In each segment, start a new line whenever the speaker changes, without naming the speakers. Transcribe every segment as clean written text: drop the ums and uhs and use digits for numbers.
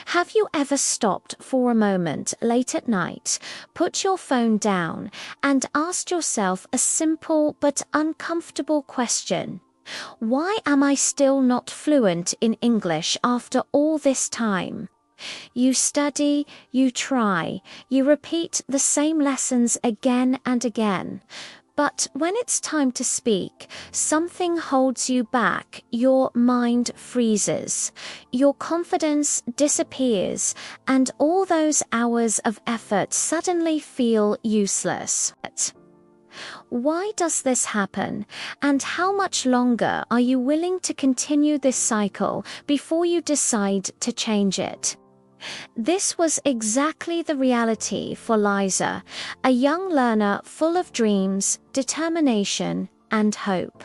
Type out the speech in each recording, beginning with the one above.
Have you ever stopped for a moment late at night, put your phone down, and asked yourself a simple but uncomfortable question? Why am I still not fluent in English after all this time? You study, you try, you repeat the same lessons again and again. But when it's time to speak, something holds you back, your mind freezes, your confidence disappears, and all those hours of effort suddenly feel useless. Why does this happen, and how much longer are you willing to continue this cycle before you decide to change it? This was exactly the reality for Liza, a young learner full of dreams, determination, and hope.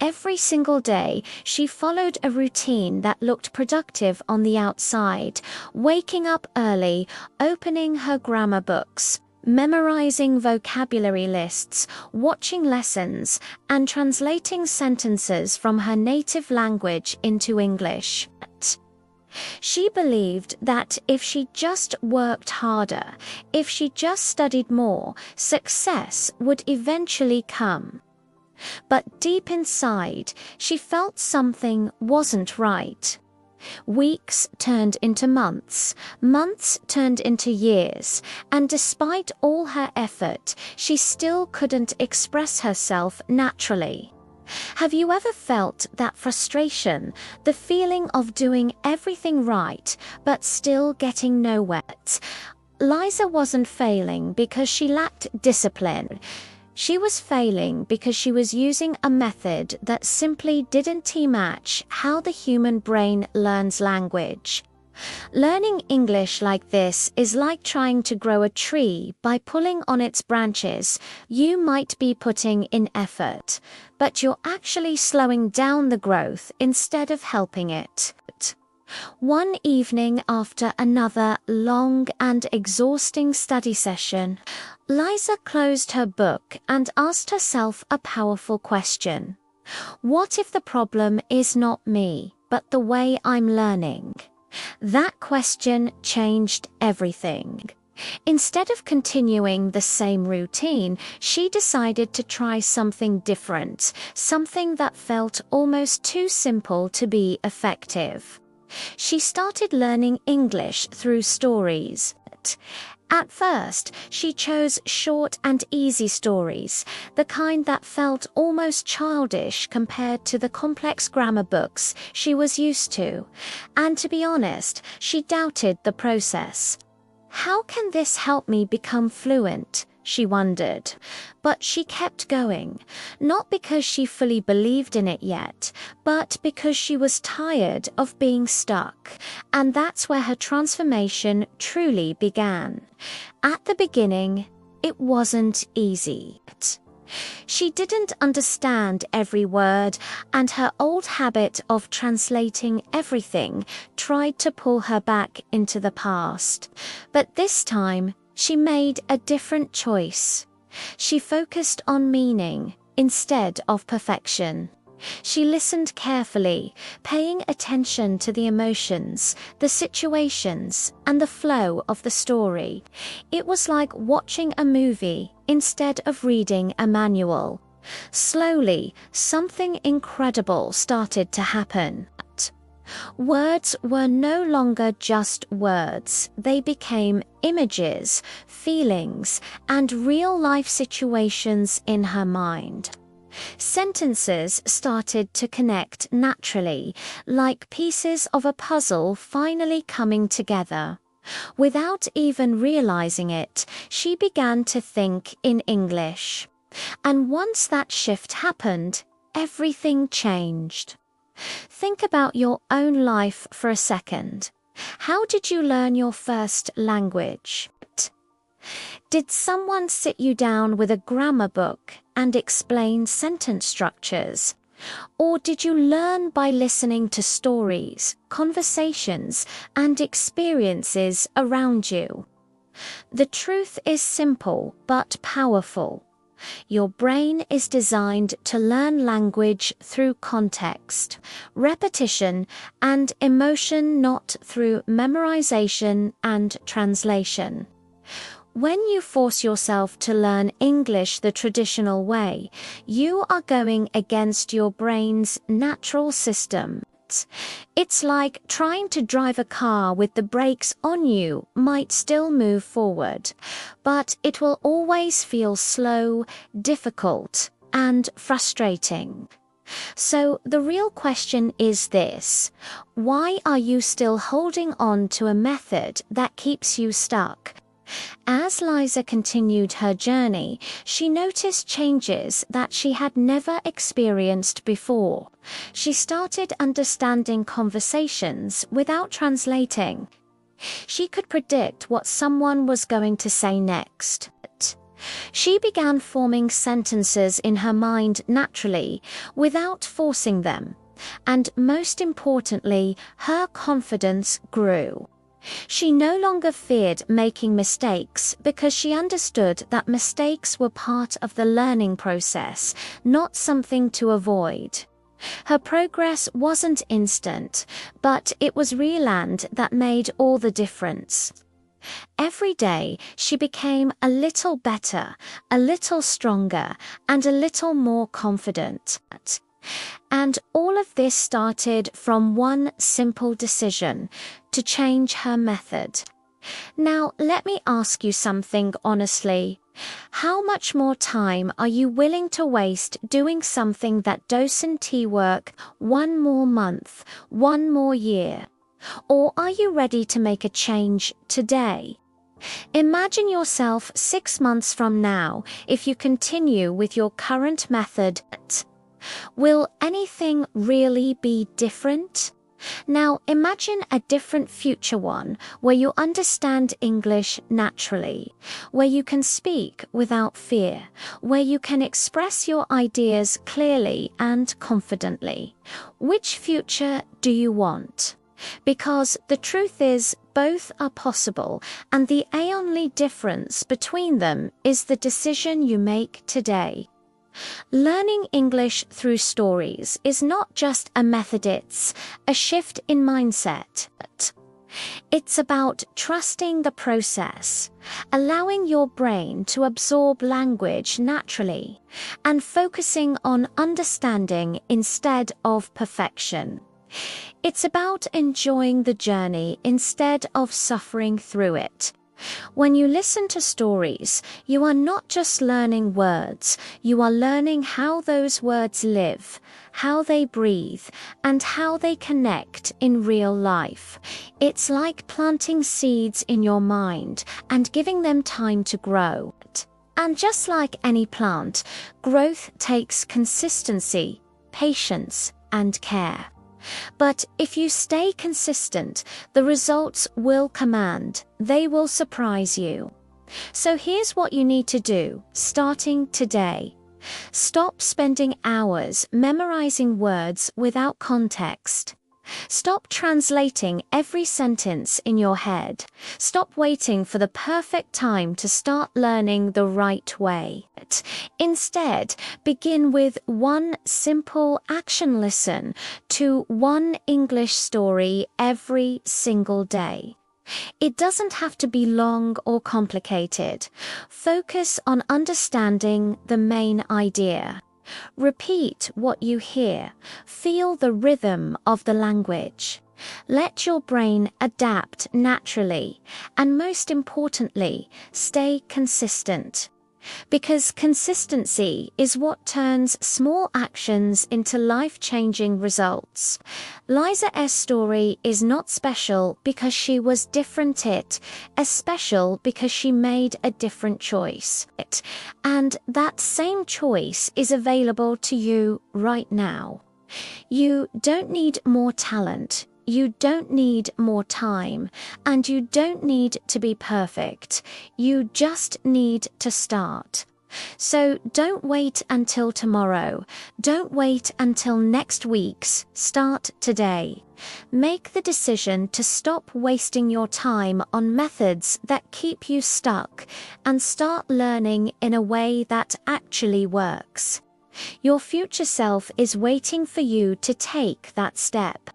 Every single day, she followed a routine that looked productive on the outside, waking up early, opening her grammar books, memorizing vocabulary lists, watching lessons, and translating sentences from her native language into English. She believed that if she just worked harder, if she just studied more, success would eventually come. But deep inside, she felt something wasn't right. Weeks turned into months, months turned into years, and despite all her effort, she still couldn't express herself naturally. Have you ever felt that frustration, the feeling of doing everything right, but still getting nowhere? Liza wasn't failing because she lacked discipline. She was failing because she was using a method that simply didn't match how the human brain learns language. Learning English like this is like trying to grow a tree by pulling on its branches. You might be putting in effort, but you're actually slowing down the growth instead of helping it. One evening after another long and exhausting study session, Liza closed her book and asked herself a powerful question. What if the problem is not me, but the way I'm learning? That question changed everything. Instead of continuing the same routine, she decided to try something different, something that felt almost too simple to be effective. She started learning English through stories. At first, she chose short and easy stories, the kind that felt almost childish compared to the complex grammar books she was used to. And to be honest, she doubted the process. How can this help me become fluent? She wondered. But she kept going, not because she fully believed in it yet, but because she was tired of being stuck. And that's where her transformation truly began. At the beginning, it wasn't easy. She didn't understand every word, and her old habit of translating everything tried to pull her back into the past. But this time, she made a different choice. She focused on meaning instead of perfection. She listened carefully, paying attention to the emotions, the situations, and the flow of the story. It was like watching a movie instead of reading a manual. Slowly, something incredible started to happen. Words were no longer just words. They became images, feelings, and real-life situations in her mind. Sentences started to connect naturally, like pieces of a puzzle finally coming together. Without even realizing it, she began to think in English. And once that shift happened, everything changed. Think about your own life for a second. How did you learn your first language? Did someone sit you down with a grammar book and explain sentence structures? Or did you learn by listening to stories, conversations, and experiences around you? The truth is simple but powerful. Your brain is designed to learn language through context, repetition, and emotion, not through memorization and translation. When you force yourself to learn English the traditional way, you are going against your brain's natural system. It's like trying to drive a car with the brakes on. You might still move forward, but it will always feel slow, difficult, and frustrating. So the real question is this: why are you still holding on to a method that keeps you stuck? As Liza continued her journey, she noticed changes that she had never experienced before. She started understanding conversations without translating. She could predict what someone was going to say next. She began forming sentences in her mind naturally, without forcing them. And most importantly, her confidence grew. She no longer feared making mistakes because she understood that mistakes were part of the learning process, not something to avoid. Her progress wasn't instant, but it was real, and that made all the difference. Every day, she became a little better, a little stronger, and a little more confident. And all of this started from one simple decision: to change her method. Now, let me ask you something honestly. How much more time are you willing to waste doing something that doesn't work? One more month, one more year? Or are you ready to make a change today? Imagine yourself 6 months from now if you continue with your current method. Will anything really be different? Now imagine a different future, one where you understand English naturally, where you can speak without fear, where you can express your ideas clearly and confidently. Which future do you want? Because the truth is, both are possible, and the only difference between them is the decision you make today. Learning English through stories is not just a method, it's a shift in mindset. It's about trusting the process, allowing your brain to absorb language naturally, and focusing on understanding instead of perfection. It's about enjoying the journey instead of suffering through it. When you listen to stories, you are not just learning words, you are learning how those words live, how they breathe, and how they connect in real life. It's like planting seeds in your mind and giving them time to grow. And just like any plant, growth takes consistency, patience, and care. But if you stay consistent, the results will command. They will surprise you. So here's what you need to do, starting today. Stop spending hours memorizing words without context. Stop translating every sentence in your head. Stop waiting for the perfect time to start learning the right way. Instead, begin with one simple action: listen to one English story every single day. It doesn't have to be long or complicated. Focus on understanding the main idea. Repeat what you hear. Feel the rhythm of the language. Let your brain adapt naturally, and most importantly, stay consistent. Because consistency is what turns small actions into life-changing results. Liza's story is not special because she was different, it is special because she made a different choice. And that same choice is available to you right now. You don't need more talent. You don't need more time, and you don't need to be perfect. You just need to start. So don't wait until tomorrow. Don't wait until next week's. Start today. Make the decision to stop wasting your time on methods that keep you stuck and start learning in a way that actually works. Your future self is waiting for you to take that step.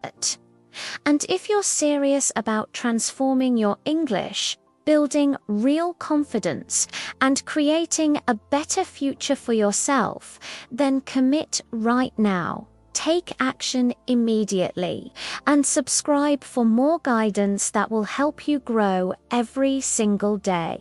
And if you're serious about transforming your English, building real confidence, and creating a better future for yourself, then commit right now. Take action immediately and subscribe for more guidance that will help you grow every single day.